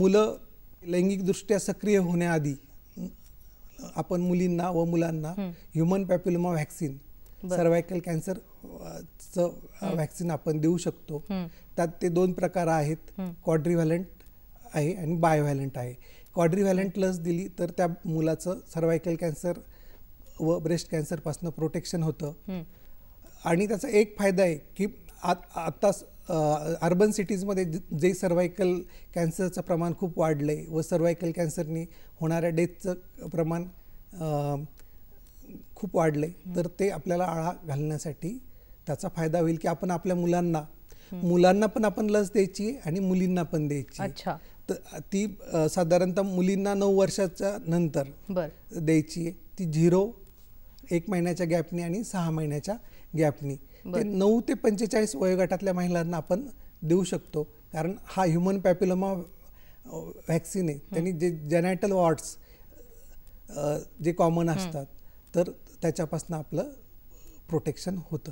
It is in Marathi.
मुलं लैंगिकदृष्ट्या सक्रिय होण्याआधी आपण मुलींना व मुलांना human papilloma vaccine cervical cancer vaccine आपण देऊ शकतो. त्यात ते 2 प्रकार आहेत, क्वाड्रिव्हॅलंट आहे आणि बायोव्हॅलंट आहे. क्वाड्रिव्हॅलंट लस दिली तर त्या मुलाचं सर्वायकल कॅन्सर व ब्रेस्ट कॅन्सरपासून प्रोटेक्शन होतं. आणि त्याचा एक फायदा आहे की आता अर्बन सिटीजमध्ये जे सर्वायकल कॅन्सरचं प्रमाण खूप वाढलं आहे व सर्वायकल कॅन्सरनी होणाऱ्या डेथचं प्रमाण खूप वाढलं आहे, तर ते आपल्याला आळा घालण्यासाठी त्याचा फायदा होईल की आपण आपल्या मुलांना पण आपण लस द्यायची आणि मुलींना पण द्यायची. तर ती साधारणतः मुलींना 9 वर्षाच्या नंतर द्यायची. ती 0, 1 महिन्याच्या गॅपनी आणि 6 महिन्याच्या गॅपनी. ते 9 ते 45 वयोगटातल्या महिलांना आपण देऊ शकतो, कारण हा ह्युमन पॅपिलोमा व्हॅक्सिन आहे. त्यांनी जे जेनायटल वॉर्ड्स जे कॉमन असतात तर त्याच्यापासून आपलं प्रोटेक्शन होतं.